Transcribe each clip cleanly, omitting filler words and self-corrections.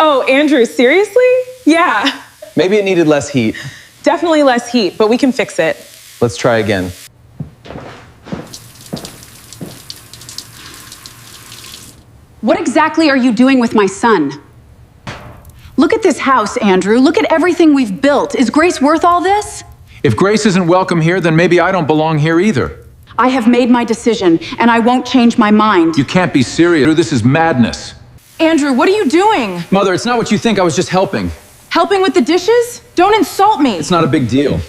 Oh, Andrew, seriously? Yeah. Maybe it needed less heat. Definitely less heat, but we can fix it. Let's try again. What exactly are you doing with my son? Look at this house, Andrew. Look at everything we've built. Is Grace worth all this? If Grace isn't welcome here, then maybe I don't belong here either. I have made my decision, and I won't change my mind. You can't be serious. This is madness. Andrew, what are you doing? Mother, it's not what you think. I was just helping. Helping with the dishes? Don't insult me. It's not a big deal.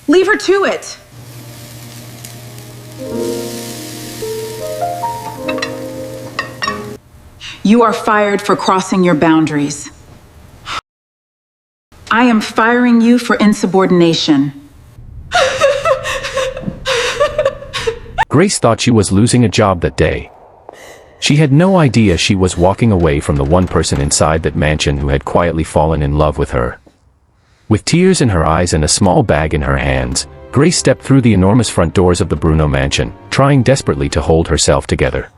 Leave her to it. You are fired for crossing your boundaries. I am firing you for insubordination. Grace thought she was losing a job that day. She had no idea she was walking away from the one person inside that mansion who had quietly fallen in love with her. With tears in her eyes and a small bag in her hands, Grace stepped through the enormous front doors of the Bruno mansion, trying desperately to hold herself together.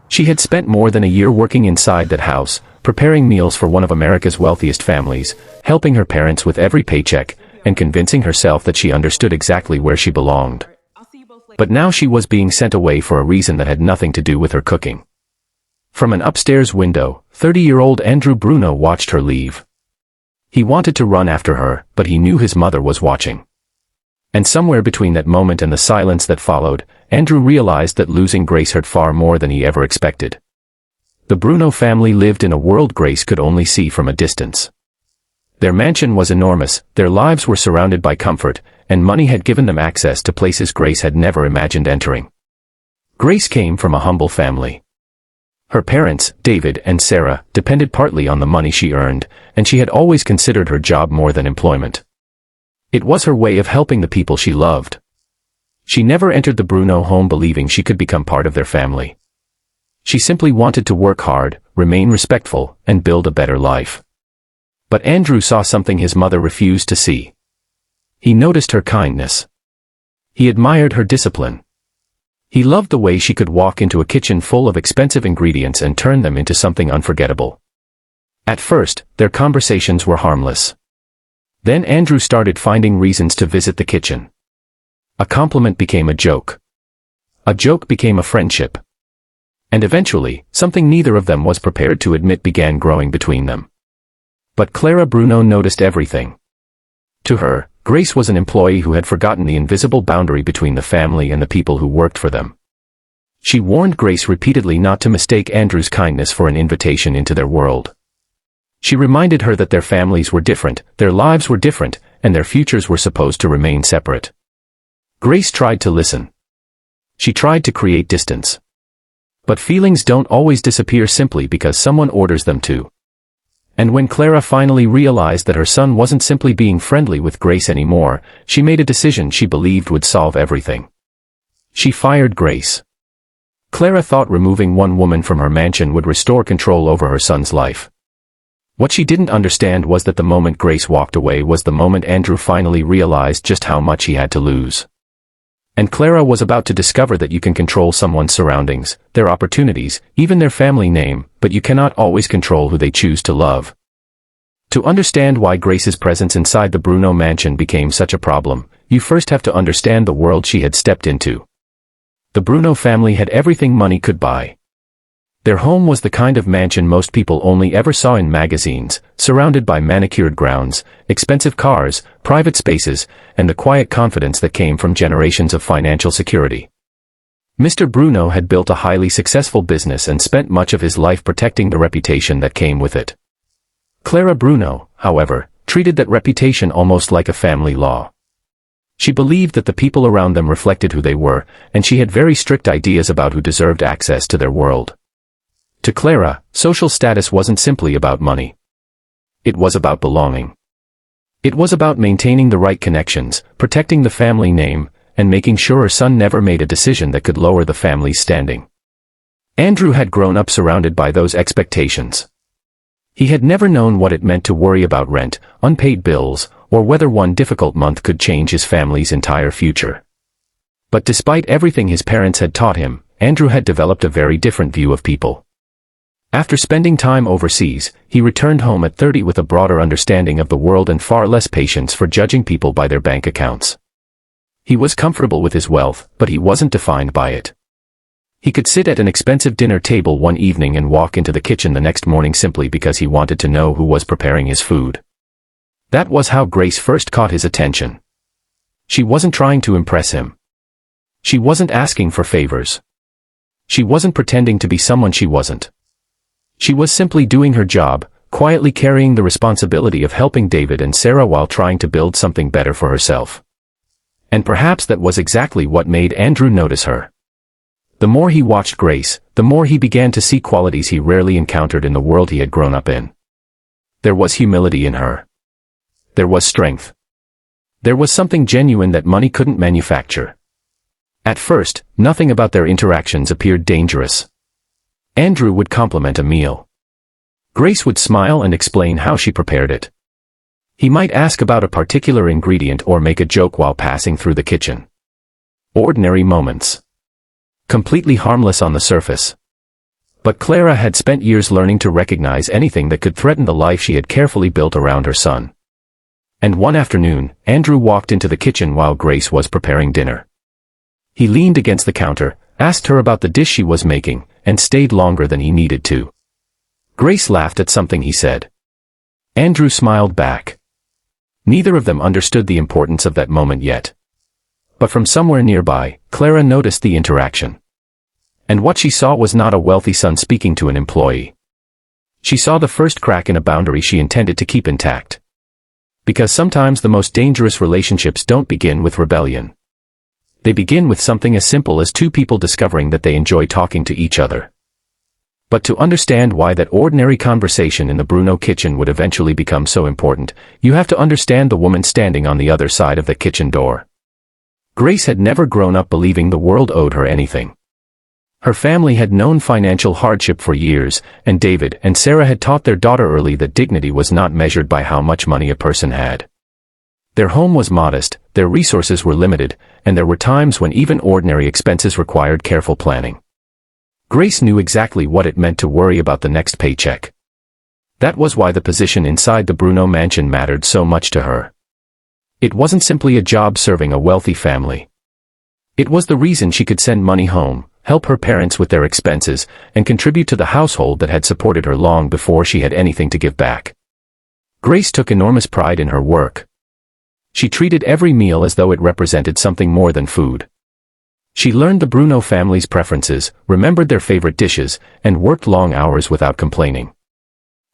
She had spent more than a year working inside that house, preparing meals for one of America's wealthiest families, helping her parents with every paycheck, and convincing herself that she understood exactly where she belonged. But now she was being sent away for a reason that had nothing to do with her cooking. From an upstairs window, 30-year-old Andrew Bruno watched her leave. He wanted to run after her, but he knew his mother was watching. And somewhere between that moment and the silence that followed, Andrew realized that losing Grace hurt far more than he ever expected. The Bruno family lived in a world Grace could only see from a distance. Their mansion was enormous, their lives were surrounded by comfort, and money had given them access to places Grace had never imagined entering. Grace came from a humble family. Her parents, David and Sarah, depended partly on the money she earned, and she had always considered her job more than employment. It was her way of helping the people she loved. She never entered the Bruno home believing she could become part of their family. She simply wanted to work hard, remain respectful, and build a better life. But Andrew saw something his mother refused to see. He noticed her kindness. He admired her discipline. He loved the way she could walk into a kitchen full of expensive ingredients and turn them into something unforgettable. At first, their conversations were harmless. Then Andrew started finding reasons to visit the kitchen. A compliment became a joke. A joke became a friendship. And eventually, something neither of them was prepared to admit began growing between them. But Clara Bruno noticed everything. To her, Grace was an employee who had forgotten the invisible boundary between the family and the people who worked for them. She warned Grace repeatedly not to mistake Andrew's kindness for an invitation into their world. She reminded her that their families were different, their lives were different, and their futures were supposed to remain separate. Grace tried to listen. She tried to create distance. But feelings don't always disappear simply because someone orders them to. And when Clara finally realized that her son wasn't simply being friendly with Grace anymore, she made a decision she believed would solve everything. She fired Grace. Clara thought removing one woman from her mansion would restore control over her son's life. What she didn't understand was that the moment Grace walked away was the moment Andrew finally realized just how much he had to lose. And Clara was about to discover that you can control someone's surroundings, their opportunities, even their family name, but you cannot always control who they choose to love. To understand why Grace's presence inside the Bruno mansion became such a problem, you first have to understand the world she had stepped into. The Bruno family had everything money could buy. Their home was the kind of mansion most people only ever saw in magazines, surrounded by manicured grounds, expensive cars, private spaces, and the quiet confidence that came from generations of financial security. Mr. Bruno had built a highly successful business and spent much of his life protecting the reputation that came with it. Clara Bruno, however, treated that reputation almost like a family law. She believed that the people around them reflected who they were, and she had very strict ideas about who deserved access to their world. To Clara, social status wasn't simply about money. It was about belonging. It was about maintaining the right connections, protecting the family name, and making sure her son never made a decision that could lower the family's standing. Andrew had grown up surrounded by those expectations. He had never known what it meant to worry about rent, unpaid bills, or whether one difficult month could change his family's entire future. But despite everything his parents had taught him, Andrew had developed a very different view of people. After spending time overseas, he returned home at 30 with a broader understanding of the world and far less patience for judging people by their bank accounts. He was comfortable with his wealth, but he wasn't defined by it. He could sit at an expensive dinner table one evening and walk into the kitchen the next morning simply because he wanted to know who was preparing his food. That was how Grace first caught his attention. She wasn't trying to impress him. She wasn't asking for favors. She wasn't pretending to be someone she wasn't. She was simply doing her job, quietly carrying the responsibility of helping David and Sarah while trying to build something better for herself. And perhaps that was exactly what made Andrew notice her. The more he watched Grace, the more he began to see qualities he rarely encountered in the world he had grown up in. There was humility in her. There was strength. There was something genuine that money couldn't manufacture. At first, nothing about their interactions appeared dangerous. Andrew would compliment a meal. Grace would smile and explain how she prepared it. He might ask about a particular ingredient or make a joke while passing through the kitchen. Ordinary moments. Completely harmless on the surface. But Clara had spent years learning to recognize anything that could threaten the life she had carefully built around her son. And one afternoon, Andrew walked into the kitchen while Grace was preparing dinner. He leaned against the counter, asked her about the dish she was making, and stayed longer than he needed to. Grace laughed at something he said. Andrew smiled back. Neither of them understood the importance of that moment yet. But from somewhere nearby, Clara noticed the interaction. And what she saw was not a wealthy son speaking to an employee. She saw the first crack in a boundary she intended to keep intact. Because sometimes the most dangerous relationships don't begin with rebellion. They begin with something as simple as two people discovering that they enjoy talking to each other. But to understand why that ordinary conversation in the Bruno kitchen would eventually become so important, you have to understand the woman standing on the other side of the kitchen door. Grace had never grown up believing the world owed her anything. Her family had known financial hardship for years, and David and Sarah had taught their daughter early that dignity was not measured by how much money a person had. Their home was modest, their resources were limited, and there were times when even ordinary expenses required careful planning. Grace knew exactly what it meant to worry about the next paycheck. That was why the position inside the Bruno mansion mattered so much to her. It wasn't simply a job serving a wealthy family. It was the reason she could send money home, help her parents with their expenses, and contribute to the household that had supported her long before she had anything to give back. Grace took enormous pride in her work. She treated every meal as though it represented something more than food. She learned the Bruno family's preferences, remembered their favorite dishes, and worked long hours without complaining.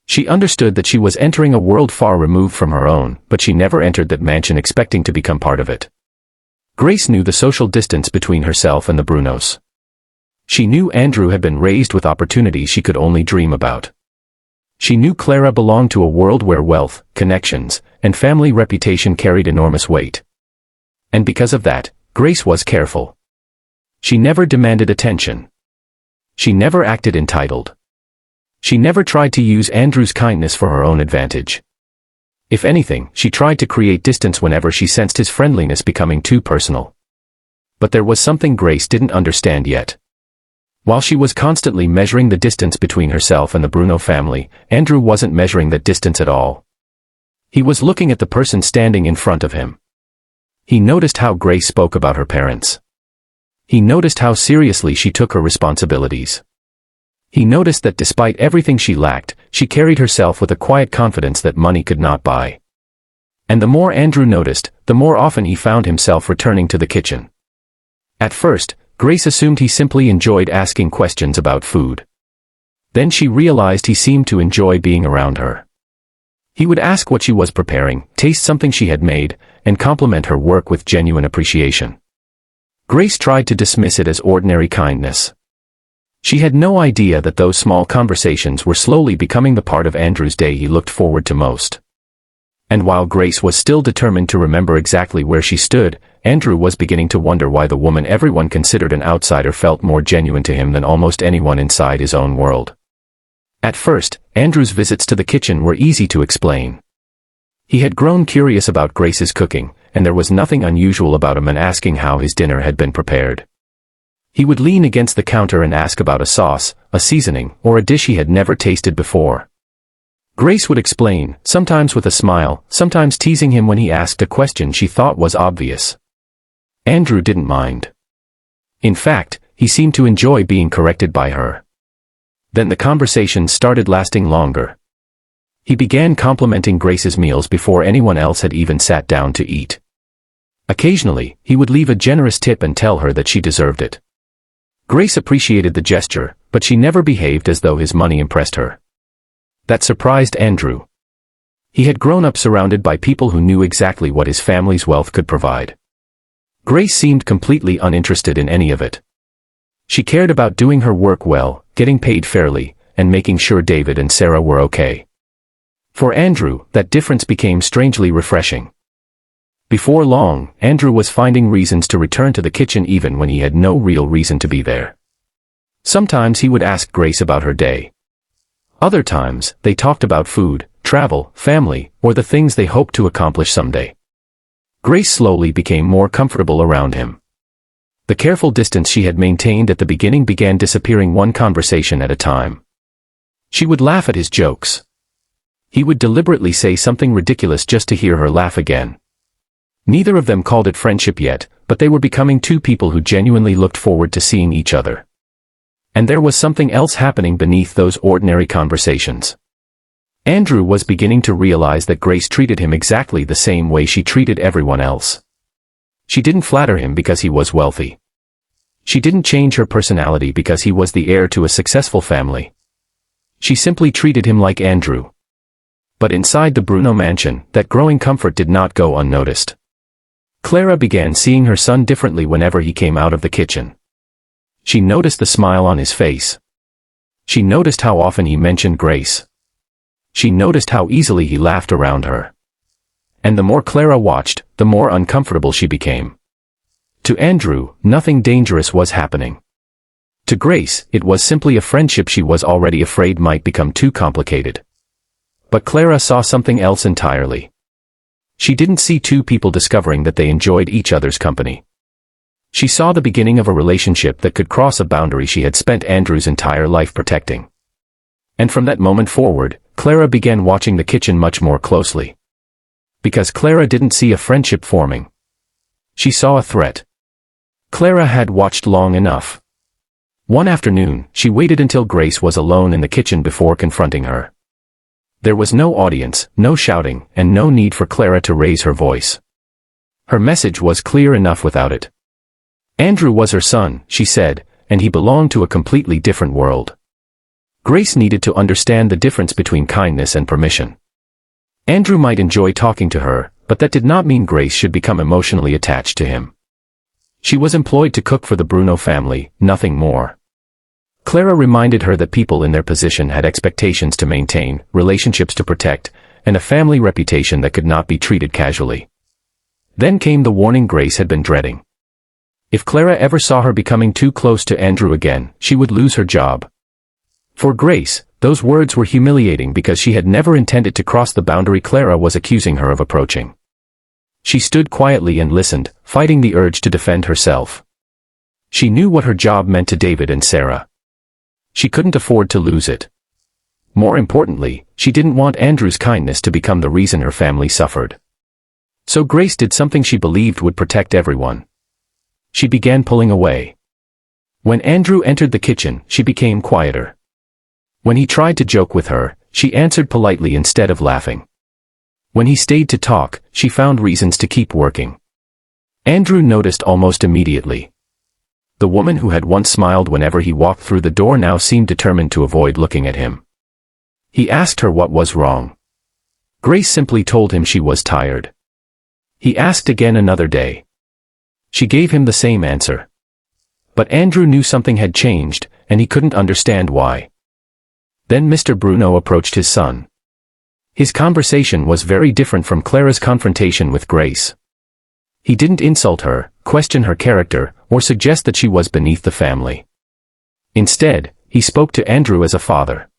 She understood that she was entering a world far removed from her own, but she never entered that mansion expecting to become part of it. Grace knew the social distance between herself and the Brunos. She knew Andrew had been raised with opportunities she could only dream about. She knew Clara belonged to a world where wealth, connections, and family reputation carried enormous weight. And because of that, Grace was careful. She never demanded attention. She never acted entitled. She never tried to use Andrew's kindness for her own advantage. If anything, she tried to create distance whenever she sensed his friendliness becoming too personal. But there was something Grace didn't understand yet. While she was constantly measuring the distance between herself and the Bruno family, Andrew wasn't measuring that distance at all. He was looking at the person standing in front of him. He noticed how Grace spoke about her parents. He noticed how seriously she took her responsibilities. He noticed that despite everything she lacked, she carried herself with a quiet confidence that money could not buy. And the more Andrew noticed, the more often he found himself returning to the kitchen. At first, Grace assumed he simply enjoyed asking questions about food. Then she realized he seemed to enjoy being around her. He would ask what she was preparing, taste something she had made, and compliment her work with genuine appreciation. Grace tried to dismiss it as ordinary kindness. She had no idea that those small conversations were slowly becoming the part of Andrew's day he looked forward to most. And while Grace was still determined to remember exactly where she stood, Andrew was beginning to wonder why the woman everyone considered an outsider felt more genuine to him than almost anyone inside his own world. At first, Andrew's visits to the kitchen were easy to explain. He had grown curious about Grace's cooking, and there was nothing unusual about a man asking how his dinner had been prepared. He would lean against the counter and ask about a sauce, a seasoning, or a dish he had never tasted before. Grace would explain, sometimes with a smile, sometimes teasing him when he asked a question she thought was obvious. Andrew didn't mind. In fact, he seemed to enjoy being corrected by her. Then the conversation started lasting longer. He began complimenting Grace's meals before anyone else had even sat down to eat. Occasionally, he would leave a generous tip and tell her that she deserved it. Grace appreciated the gesture, but she never behaved as though his money impressed her. That surprised Andrew. He had grown up surrounded by people who knew exactly what his family's wealth could provide. Grace seemed completely uninterested in any of it. She cared about doing her work well, getting paid fairly, and making sure David and Sarah were okay. For Andrew, that difference became strangely refreshing. Before long, Andrew was finding reasons to return to the kitchen even when he had no real reason to be there. Sometimes he would ask Grace about her day. Other times, they talked about food, travel, family, or the things they hoped to accomplish someday. Grace slowly became more comfortable around him. The careful distance she had maintained at the beginning began disappearing one conversation at a time. She would laugh at his jokes. He would deliberately say something ridiculous just to hear her laugh again. Neither of them called it friendship yet, but they were becoming two people who genuinely looked forward to seeing each other. And there was something else happening beneath those ordinary conversations. Andrew was beginning to realize that Grace treated him exactly the same way she treated everyone else. She didn't flatter him because he was wealthy. She didn't change her personality because he was the heir to a successful family. She simply treated him like Andrew. But inside the Bruno mansion, that growing comfort did not go unnoticed. Clara began seeing her son differently whenever he came out of the kitchen. She noticed the smile on his face. She noticed how often he mentioned Grace. She noticed how easily he laughed around her. And the more Clara watched, the more uncomfortable she became. To Andrew, nothing dangerous was happening. To Grace, it was simply a friendship she was already afraid might become too complicated. But Clara saw something else entirely. She didn't see two people discovering that they enjoyed each other's company. She saw the beginning of a relationship that could cross a boundary she had spent Andrew's entire life protecting. And from that moment forward, Clara began watching the kitchen much more closely. Because Clara didn't see a friendship forming. She saw a threat. Clara had watched long enough. One afternoon, she waited until Grace was alone in the kitchen before confronting her. There was no audience, no shouting, and no need for Clara to raise her voice. Her message was clear enough without it. Andrew was her son, she said, and he belonged to a completely different world. Grace needed to understand the difference between kindness and permission. Andrew might enjoy talking to her, but that did not mean Grace should become emotionally attached to him. She was employed to cook for the Bruno family, nothing more. Clara reminded her that people in their position had expectations to maintain, relationships to protect, and a family reputation that could not be treated casually. Then came the warning Grace had been dreading. If Clara ever saw her becoming too close to Andrew again, she would lose her job. For Grace, those words were humiliating because she had never intended to cross the boundary Clara was accusing her of approaching. She stood quietly and listened, fighting the urge to defend herself. She knew what her job meant to David and Sarah. She couldn't afford to lose it. More importantly, she didn't want Andrew's kindness to become the reason her family suffered. So Grace did something she believed would protect everyone. She began pulling away. When Andrew entered the kitchen, she became quieter. When he tried to joke with her, she answered politely instead of laughing. When he stayed to talk, she found reasons to keep working. Andrew noticed almost immediately. The woman who had once smiled whenever he walked through the door now seemed determined to avoid looking at him. He asked her what was wrong. Grace simply told him she was tired. He asked again another day. She gave him the same answer. But Andrew knew something had changed, and he couldn't understand why. Then Mr. Bruno approached his son. His conversation was very different from Clara's confrontation with Grace. He didn't insult her, question her character, or suggest that she was beneath the family. Instead, he spoke to Andrew as a father.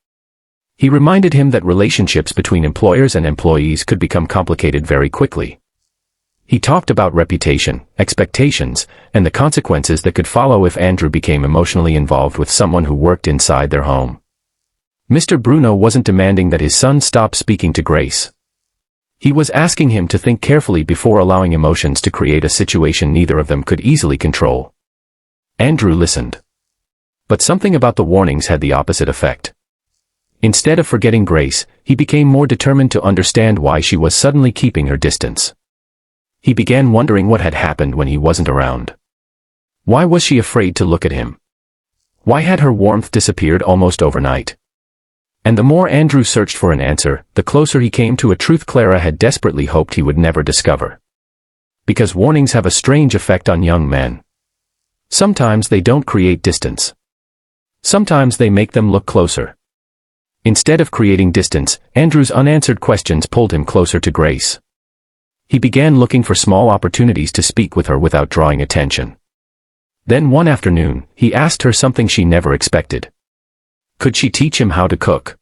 He reminded him that relationships between employers and employees could become complicated very quickly. He talked about reputation, expectations, and the consequences that could follow if Andrew became emotionally involved with someone who worked inside their home. Mr. Bruno wasn't demanding that his son stop speaking to Grace. He was asking him to think carefully before allowing emotions to create a situation neither of them could easily control. Andrew listened. But something about the warnings had the opposite effect. Instead of forgetting Grace, he became more determined to understand why she was suddenly keeping her distance. He began wondering what had happened when he wasn't around. Why was she afraid to look at him? Why had her warmth disappeared almost overnight? And the more Andrew searched for an answer, the closer he came to a truth Clara had desperately hoped he would never discover. Because warnings have a strange effect on young men. Sometimes they don't create distance. Sometimes they make them look closer. Instead of creating distance, Andrew's unanswered questions pulled him closer to Grace. He began looking for small opportunities to speak with her without drawing attention. Then one afternoon, he asked her something she never expected. Could she teach him how to cook?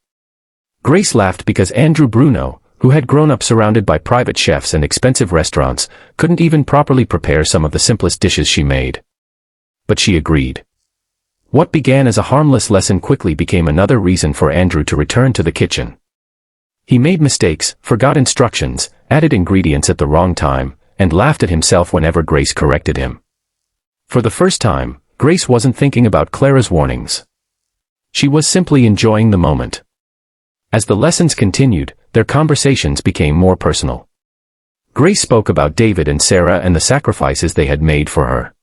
Grace laughed because Andrew Bruno, who had grown up surrounded by private chefs and expensive restaurants, couldn't even properly prepare some of the simplest dishes she made. But she agreed. What began as a harmless lesson quickly became another reason for Andrew to return to the kitchen. He made mistakes, forgot instructions, added ingredients at the wrong time, and laughed at himself whenever Grace corrected him. For the first time, Grace wasn't thinking about Clara's warnings. She was simply enjoying the moment. As the lessons continued, their conversations became more personal. Grace spoke about David and Sarah and the sacrifices they had made for her.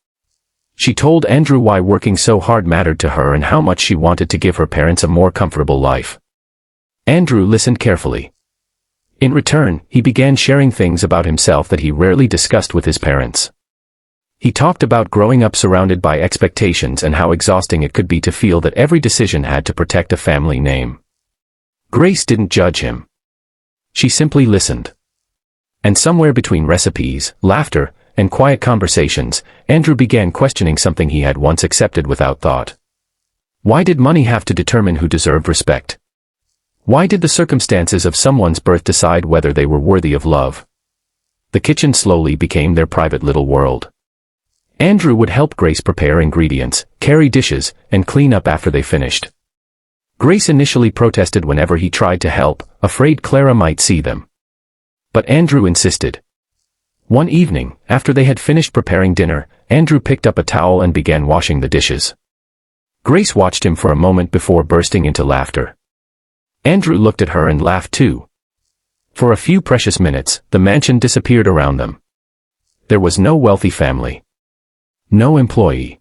She told Andrew why working so hard mattered to her and how much she wanted to give her parents a more comfortable life. Andrew listened carefully. In return, he began sharing things about himself that he rarely discussed with his parents. He talked about growing up surrounded by expectations and how exhausting it could be to feel that every decision had to protect a family name. Grace didn't judge him. She simply listened. And somewhere between recipes, laughter, and quiet conversations, Andrew began questioning something he had once accepted without thought. Why did money have to determine who deserved respect? Why did the circumstances of someone's birth decide whether they were worthy of love? The kitchen slowly became their private little world. Andrew would help Grace prepare ingredients, carry dishes, and clean up after they finished. Grace initially protested whenever he tried to help, afraid Clara might see them. But Andrew insisted. One evening, after they had finished preparing dinner, Andrew picked up a towel and began washing the dishes. Grace watched him for a moment before bursting into laughter. Andrew looked at her and laughed too. For a few precious minutes, the mansion disappeared around them. There was no wealthy family. No employee.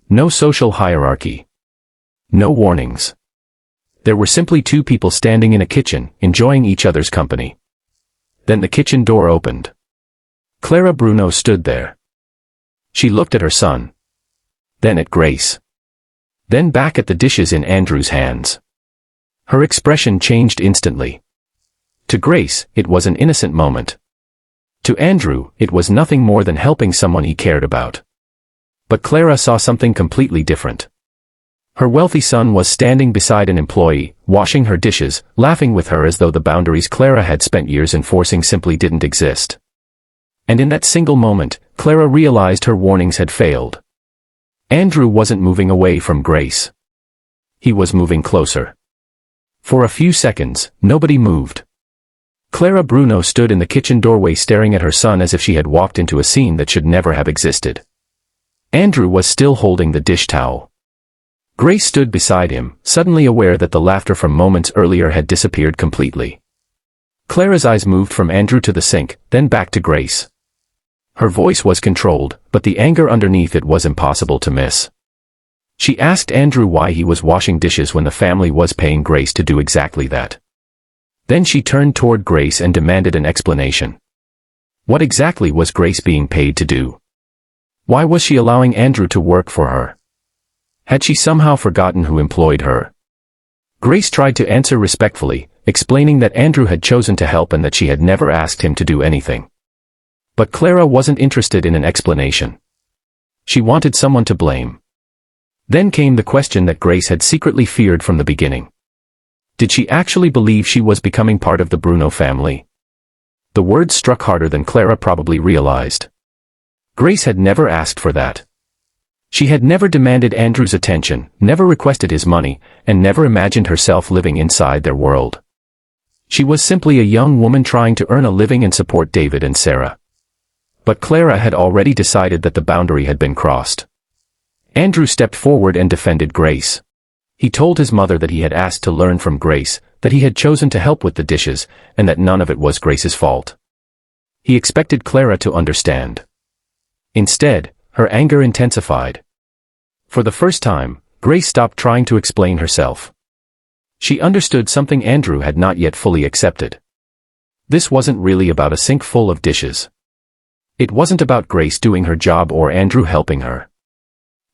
No social hierarchy. No warnings. There were simply two people standing in a kitchen, enjoying each other's company. Then the kitchen door opened. Clara Bruno stood there. She looked at her son. Then at Grace. Then back at the dishes in Andrew's hands. Her expression changed instantly. To Grace, it was an innocent moment. To Andrew, it was nothing more than helping someone he cared about. But Clara saw something completely different. Her wealthy son was standing beside an employee, washing her dishes, laughing with her as though the boundaries Clara had spent years enforcing simply didn't exist. And in that single moment, Clara realized her warnings had failed. Andrew wasn't moving away from Grace. He was moving closer. For a few seconds, nobody moved. Clara Bruno stood in the kitchen doorway staring at her son as if she had walked into a scene that should never have existed. Andrew was still holding the dish towel. Grace stood beside him, suddenly aware that the laughter from moments earlier had disappeared completely. Clara's eyes moved from Andrew to the sink, then back to Grace. Her voice was controlled, but the anger underneath it was impossible to miss. She asked Andrew why he was washing dishes when the family was paying Grace to do exactly that. Then she turned toward Grace and demanded an explanation. What exactly was Grace being paid to do? Why was she allowing Andrew to work for her? Had she somehow forgotten who employed her? Grace tried to answer respectfully, explaining that Andrew had chosen to help and that she had never asked him to do anything. But Clara wasn't interested in an explanation. She wanted someone to blame. Then came the question that Grace had secretly feared from the beginning. Did she actually believe she was becoming part of the Bruno family? The words struck harder than Clara probably realized. Grace had never asked for that. She had never demanded Andrew's attention, never requested his money, and never imagined herself living inside their world. She was simply a young woman trying to earn a living and support David and Sarah. But Clara had already decided that the boundary had been crossed. Andrew stepped forward and defended Grace. He told his mother that he had asked to learn from Grace, that he had chosen to help with the dishes, and that none of it was Grace's fault. He expected Clara to understand. Instead, her anger intensified. For the first time, Grace stopped trying to explain herself. She understood something Andrew had not yet fully accepted. This wasn't really about a sink full of dishes. It wasn't about Grace doing her job or Andrew helping her.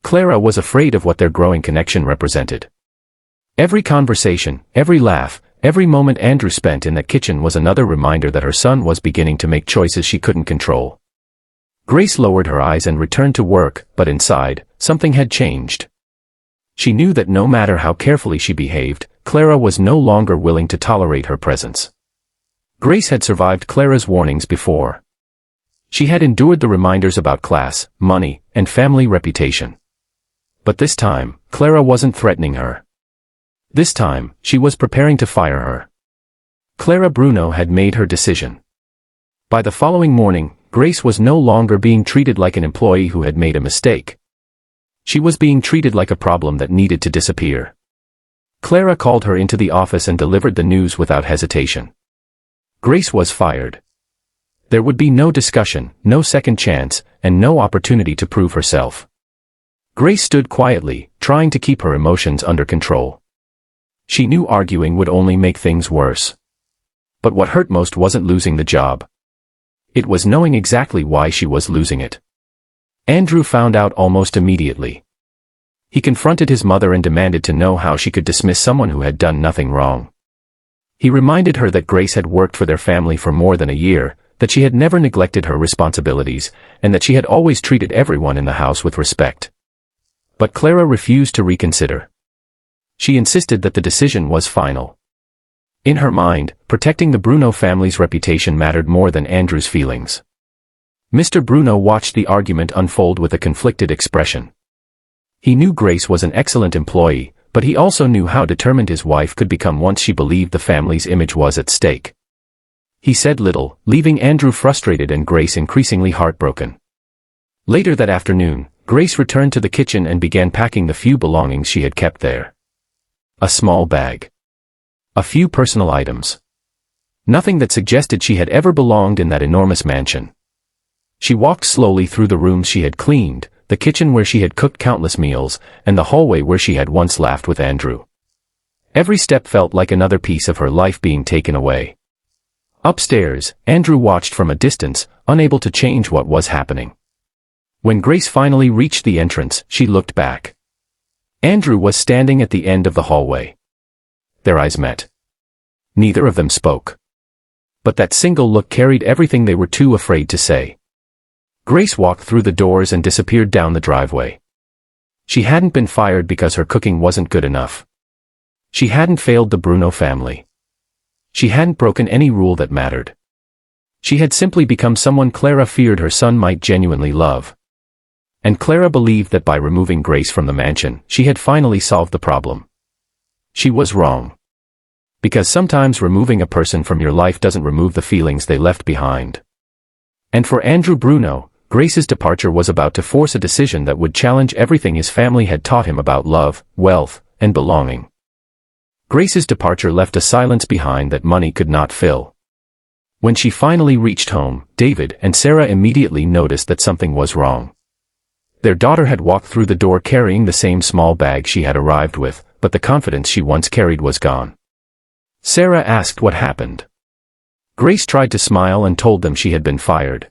Clara was afraid of what their growing connection represented. Every conversation, every laugh, every moment Andrew spent in that kitchen was another reminder that her son was beginning to make choices she couldn't control. Grace lowered her eyes and returned to work, but inside, something had changed. She knew that no matter how carefully she behaved, Clara was no longer willing to tolerate her presence. Grace had survived Clara's warnings before. She had endured the reminders about class, money, and family reputation. But this time, Clara wasn't threatening her. This time, she was preparing to fire her. Clara Bruno had made her decision. By the following morning, Grace was no longer being treated like an employee who had made a mistake. She was being treated like a problem that needed to disappear. Clara called her into the office and delivered the news without hesitation. Grace was fired. There would be no discussion, no second chance, and no opportunity to prove herself. Grace stood quietly, trying to keep her emotions under control. She knew arguing would only make things worse. But what hurt most wasn't losing the job. It was knowing exactly why she was losing it. Andrew found out almost immediately. He confronted his mother and demanded to know how she could dismiss someone who had done nothing wrong. He reminded her that Grace had worked for their family for more than a year, that she had never neglected her responsibilities, and that she had always treated everyone in the house with respect. But Clara refused to reconsider. She insisted that the decision was final. In her mind, protecting the Bruno family's reputation mattered more than Andrew's feelings. Mr. Bruno watched the argument unfold with a conflicted expression. He knew Grace was an excellent employee, but he also knew how determined his wife could become once she believed the family's image was at stake. He said little, leaving Andrew frustrated and Grace increasingly heartbroken. Later that afternoon, Grace returned to the kitchen and began packing the few belongings she had kept there. A small bag. A few personal items. Nothing that suggested she had ever belonged in that enormous mansion. She walked slowly through the rooms she had cleaned, the kitchen where she had cooked countless meals, and the hallway where she had once laughed with Andrew. Every step felt like another piece of her life being taken away. Upstairs, Andrew watched from a distance, unable to change what was happening. When Grace finally reached the entrance, she looked back. Andrew was standing at the end of the hallway. Their eyes met. Neither of them spoke. But that single look carried everything they were too afraid to say. Grace walked through the doors and disappeared down the driveway. She hadn't been fired because her cooking wasn't good enough. She hadn't failed the Bruno family. She hadn't broken any rule that mattered. She had simply become someone Clara feared her son might genuinely love. And Clara believed that by removing Grace from the mansion, she had finally solved the problem. She was wrong. Because sometimes removing a person from your life doesn't remove the feelings they left behind. And for Andrew Bruno, Grace's departure was about to force a decision that would challenge everything his family had taught him about love, wealth, and belonging. Grace's departure left a silence behind that money could not fill. When she finally reached home, David and Sarah immediately noticed that something was wrong. Their daughter had walked through the door carrying the same small bag she had arrived with, but the confidence she once carried was gone. Sarah asked what happened. Grace tried to smile and told them she had been fired.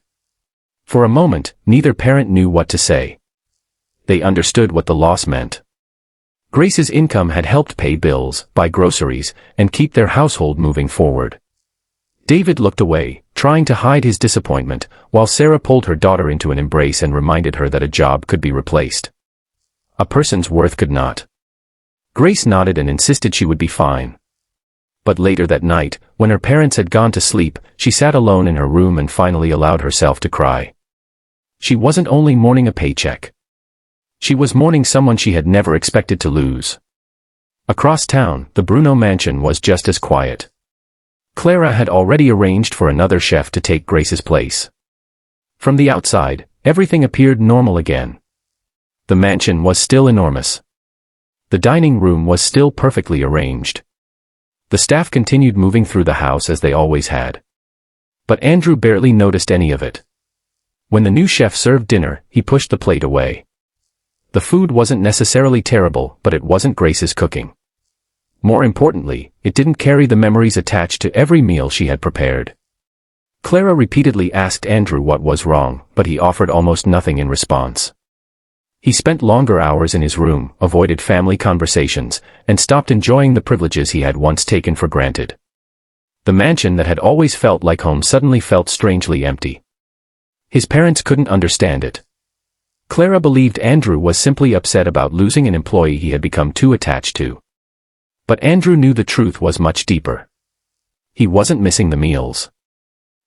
For a moment, neither parent knew what to say. They understood what the loss meant. Grace's income had helped pay bills, buy groceries, and keep their household moving forward. David looked away, trying to hide his disappointment, while Sarah pulled her daughter into an embrace and reminded her that a job could be replaced. A person's worth could not. Grace nodded and insisted she would be fine. But later that night, when her parents had gone to sleep, she sat alone in her room and finally allowed herself to cry. She wasn't only mourning a paycheck. She was mourning someone she had never expected to lose. Across town, the Bruno mansion was just as quiet. Clara had already arranged for another chef to take Grace's place. From the outside, everything appeared normal again. The mansion was still enormous. The dining room was still perfectly arranged. The staff continued moving through the house as they always had. But Andrew barely noticed any of it. When the new chef served dinner, he pushed the plate away. The food wasn't necessarily terrible, but it wasn't Grace's cooking. More importantly, it didn't carry the memories attached to every meal she had prepared. Clara repeatedly asked Andrew what was wrong, but he offered almost nothing in response. He spent longer hours in his room, avoided family conversations, and stopped enjoying the privileges he had once taken for granted. The mansion that had always felt like home suddenly felt strangely empty. His parents couldn't understand it. Clara believed Andrew was simply upset about losing an employee he had become too attached to. But Andrew knew the truth was much deeper. He wasn't missing the meals.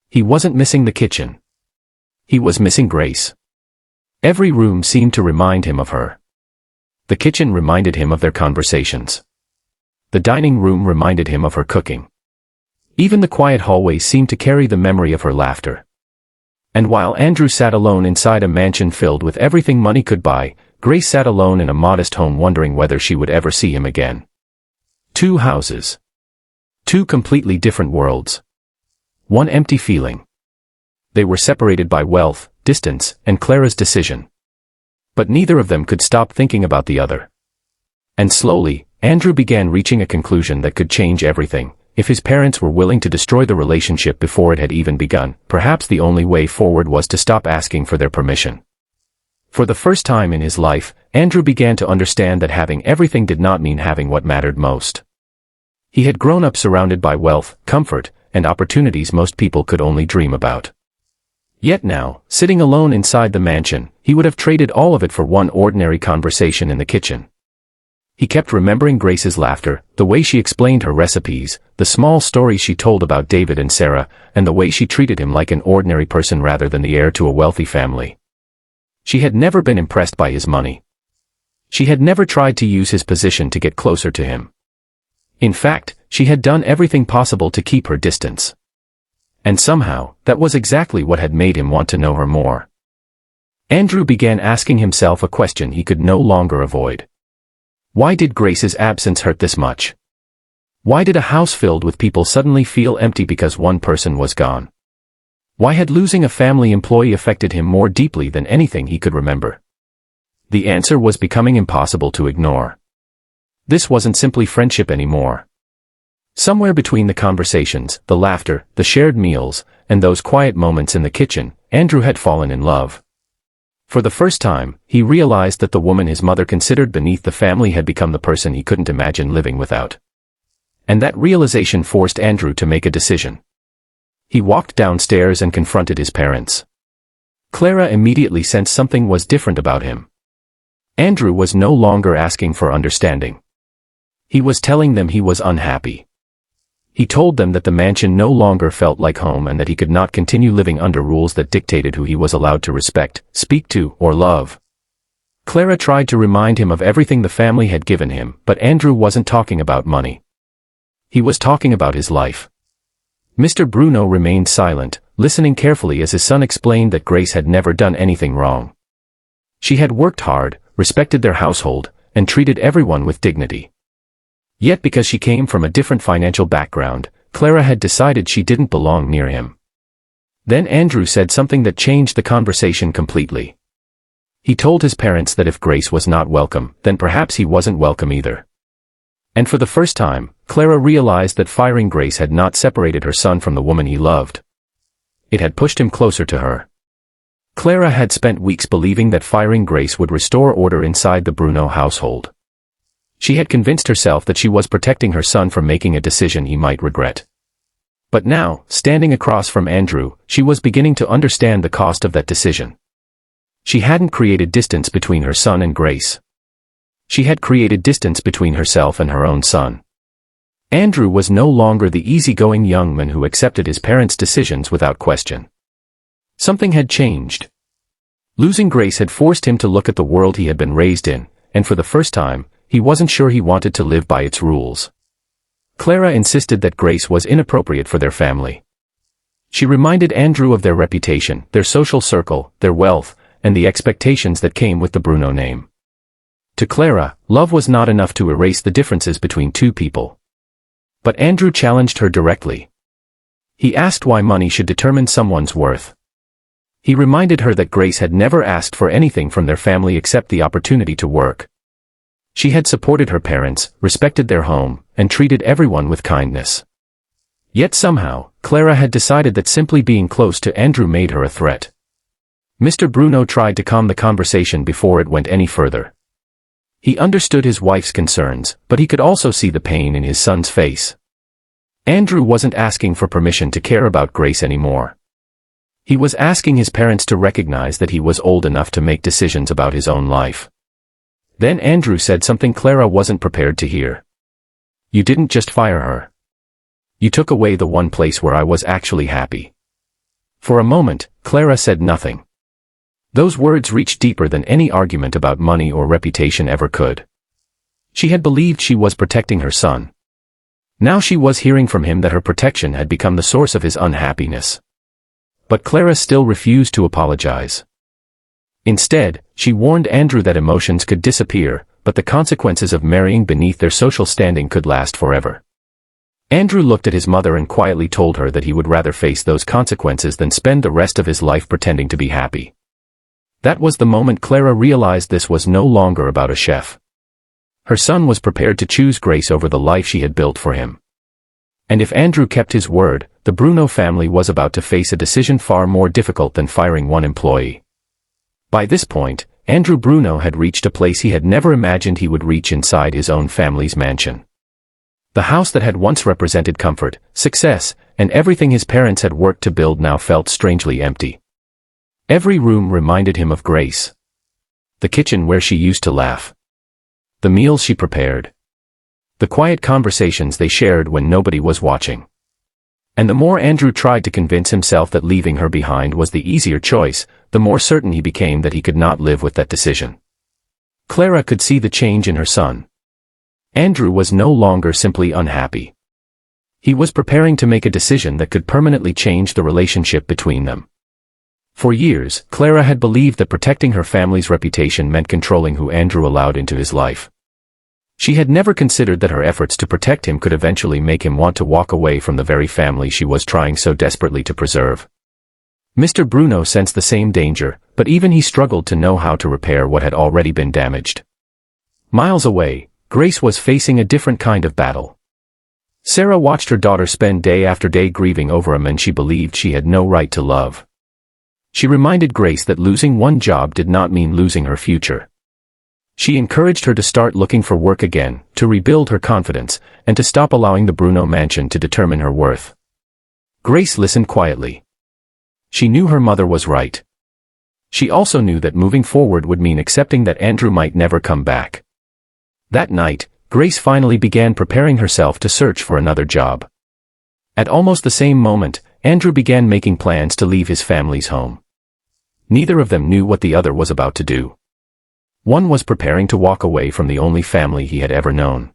He wasn't missing the kitchen. He was missing Grace. Every room seemed to remind him of her. The kitchen reminded him of their conversations. The dining room reminded him of her cooking. Even the quiet hallways seemed to carry the memory of her laughter. And while Andrew sat alone inside a mansion filled with everything money could buy, Grace sat alone in a modest home wondering whether she would ever see him again. Two houses. Two completely different worlds. One empty feeling. They were separated by wealth, distance, and Clara's decision. But neither of them could stop thinking about the other. And slowly, Andrew began reaching a conclusion that could change everything. If his parents were willing to destroy the relationship before it had even begun, perhaps the only way forward was to stop asking for their permission. For the first time in his life, Andrew began to understand that having everything did not mean having what mattered most. He had grown up surrounded by wealth, comfort, and opportunities most people could only dream about. Yet now, sitting alone inside the mansion, he would have traded all of it for one ordinary conversation in the kitchen. He kept remembering Grace's laughter, the way she explained her recipes, the small stories she told about David and Sarah, and the way she treated him like an ordinary person rather than the heir to a wealthy family. She had never been impressed by his money. She had never tried to use his position to get closer to him. In fact, she had done everything possible to keep her distance. And somehow, that was exactly what had made him want to know her more. Andrew began asking himself a question he could no longer avoid. Why did Grace's absence hurt this much? Why did a house filled with people suddenly feel empty because one person was gone? Why had losing a family employee affected him more deeply than anything he could remember? The answer was becoming impossible to ignore. This wasn't simply friendship anymore. Somewhere between the conversations, the laughter, the shared meals, and those quiet moments in the kitchen, Andrew had fallen in love. For the first time, he realized that the woman his mother considered beneath the family had become the person he couldn't imagine living without. And that realization forced Andrew to make a decision. He walked downstairs and confronted his parents. Clara immediately sensed something was different about him. Andrew was no longer asking for understanding. He was telling them he was unhappy. He told them that the mansion no longer felt like home and that he could not continue living under rules that dictated who he was allowed to respect, speak to, or love. Clara tried to remind him of everything the family had given him, but Andrew wasn't talking about money. He was talking about his life. Mr. Bruno remained silent, listening carefully as his son explained that Grace had never done anything wrong. She had worked hard, respected their household, and treated everyone with dignity. Yet because she came from a different financial background, Clara had decided she didn't belong near him. Then Andrew said something that changed the conversation completely. He told his parents that if Grace was not welcome, then perhaps he wasn't welcome either. And for the first time, Clara realized that firing Grace had not separated her son from the woman he loved. It had pushed him closer to her. Clara had spent weeks believing that firing Grace would restore order inside the Bruno household. She had convinced herself that she was protecting her son from making a decision he might regret. But now, standing across from Andrew, she was beginning to understand the cost of that decision. She hadn't created distance between her son and Grace. She had created distance between herself and her own son. Andrew was no longer the easygoing young man who accepted his parents' decisions without question. Something had changed. Losing Grace had forced him to look at the world he had been raised in, and for the first time, he wasn't sure he wanted to live by its rules. Clara insisted that Grace was inappropriate for their family. She reminded Andrew of their reputation, their social circle, their wealth, and the expectations that came with the Bruno name. To Clara, love was not enough to erase the differences between two people. But Andrew challenged her directly. He asked why money should determine someone's worth. He reminded her that Grace had never asked for anything from their family except the opportunity to work. She had supported her parents, respected their home, and treated everyone with kindness. Yet somehow, Clara had decided that simply being close to Andrew made her a threat. Mr. Bruno tried to calm the conversation before it went any further. He understood his wife's concerns, but he could also see the pain in his son's face. Andrew wasn't asking for permission to care about Grace anymore. He was asking his parents to recognize that he was old enough to make decisions about his own life. Then Andrew said something Clara wasn't prepared to hear. "You didn't just fire her. You took away the one place where I was actually happy." For a moment, Clara said nothing. Those words reached deeper than any argument about money or reputation ever could. She had believed she was protecting her son. Now she was hearing from him that her protection had become the source of his unhappiness. But Clara still refused to apologize. Instead, she warned Andrew that emotions could disappear, but the consequences of marrying beneath their social standing could last forever. Andrew looked at his mother and quietly told her that he would rather face those consequences than spend the rest of his life pretending to be happy. That was the moment Clara realized this was no longer about a chef. Her son was prepared to choose Grace over the life she had built for him. And if Andrew kept his word, the Bruno family was about to face a decision far more difficult than firing one employee. By this point, Andrew Bruno had reached a place he had never imagined he would reach inside his own family's mansion. The house that had once represented comfort, success, and everything his parents had worked to build now felt strangely empty. Every room reminded him of Grace. The kitchen where she used to laugh. The meals she prepared. The quiet conversations they shared when nobody was watching. And the more Andrew tried to convince himself that leaving her behind was the easier choice, the more certain he became that he could not live with that decision. Clara could see the change in her son. Andrew was no longer simply unhappy. He was preparing to make a decision that could permanently change the relationship between them. For years, Clara had believed that protecting her family's reputation meant controlling who Andrew allowed into his life. She had never considered that her efforts to protect him could eventually make him want to walk away from the very family she was trying so desperately to preserve. Mr. Bruno sensed the same danger, but even he struggled to know how to repair what had already been damaged. Miles away, Grace was facing a different kind of battle. Sarah watched her daughter spend day after day grieving over a man she believed she had no right to love. She reminded Grace that losing one job did not mean losing her future. She encouraged her to start looking for work again, to rebuild her confidence, and to stop allowing the Bruno mansion to determine her worth. Grace listened quietly. She knew her mother was right. She also knew that moving forward would mean accepting that Andrew might never come back. That night, Grace finally began preparing herself to search for another job. At almost the same moment, Andrew began making plans to leave his family's home. Neither of them knew what the other was about to do. One was preparing to walk away from the only family he had ever known.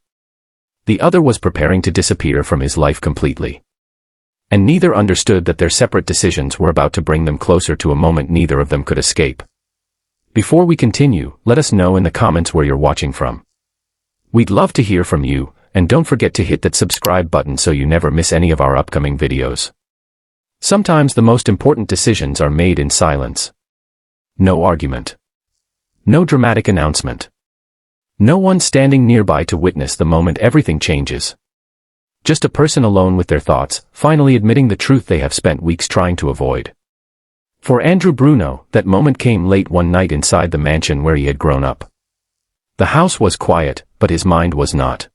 The other was preparing to disappear from his life completely. And neither understood that their separate decisions were about to bring them closer to a moment neither of them could escape. Before we continue, let us know in the comments where you're watching from. We'd love to hear from you, and don't forget to hit that subscribe button so you never miss any of our upcoming videos. Sometimes the most important decisions are made in silence. No argument. No dramatic announcement. No one standing nearby to witness the moment everything changes. Just a person alone with their thoughts, finally admitting the truth they have spent weeks trying to avoid. For Andrew Bruno, that moment came late one night inside the mansion where he had grown up. The house was quiet, but his mind was not.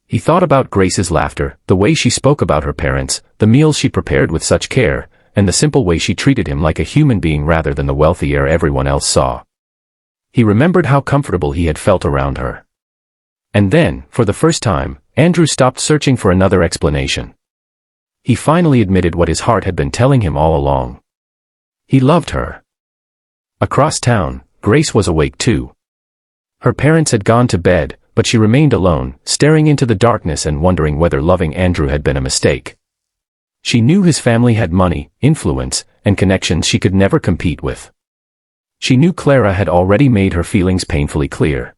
He thought about Grace's laughter, the way she spoke about her parents, the meals she prepared with such care, and the simple way she treated him like a human being rather than the wealthy heir everyone else saw. He remembered how comfortable he had felt around her. And then, for the first time, Andrew stopped searching for another explanation. He finally admitted what his heart had been telling him all along. He loved her. Across town, Grace was awake too. Her parents had gone to bed, but she remained alone, staring into the darkness and wondering whether loving Andrew had been a mistake. She knew his family had money, influence, and connections she could never compete with. She knew Clara had already made her feelings painfully clear.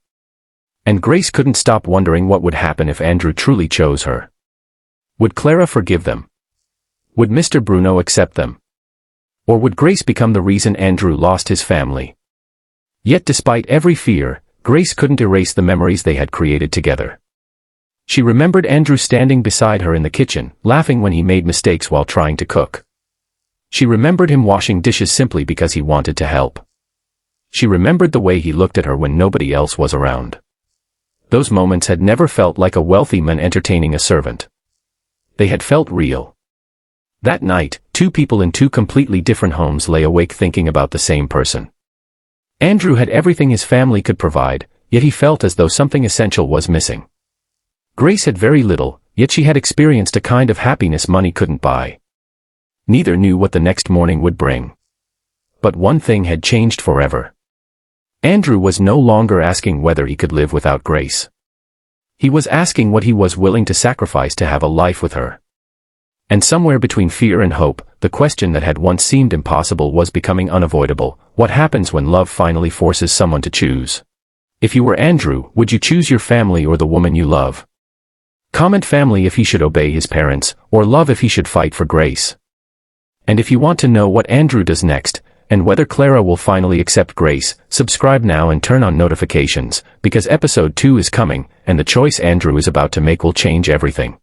And Grace couldn't stop wondering what would happen if Andrew truly chose her. Would Clara forgive them? Would Mr. Bruno accept them? Or would Grace become the reason Andrew lost his family? Yet despite every fear, Grace couldn't erase the memories they had created together. She remembered Andrew standing beside her in the kitchen, laughing when he made mistakes while trying to cook. She remembered him washing dishes simply because he wanted to help. She remembered the way he looked at her when nobody else was around. Those moments had never felt like a wealthy man entertaining a servant. They had felt real. That night, two people in two completely different homes lay awake thinking about the same person. Andrew had everything his family could provide, yet he felt as though something essential was missing. Grace had very little, yet she had experienced a kind of happiness money couldn't buy. Neither knew what the next morning would bring. But one thing had changed forever. Andrew was no longer asking whether he could live without Grace. He was asking what he was willing to sacrifice to have a life with her. And somewhere between fear and hope, the question that had once seemed impossible was becoming unavoidable. What happens when love finally forces someone to choose? If you were Andrew, would you choose your family or the woman you love? Comment family if he should obey his parents, or love if he should fight for Grace. And if you want to know what Andrew does next, and whether Clara will finally accept Grace, subscribe now and turn on notifications, because episode 2 is coming, and the choice Andrew is about to make will change everything.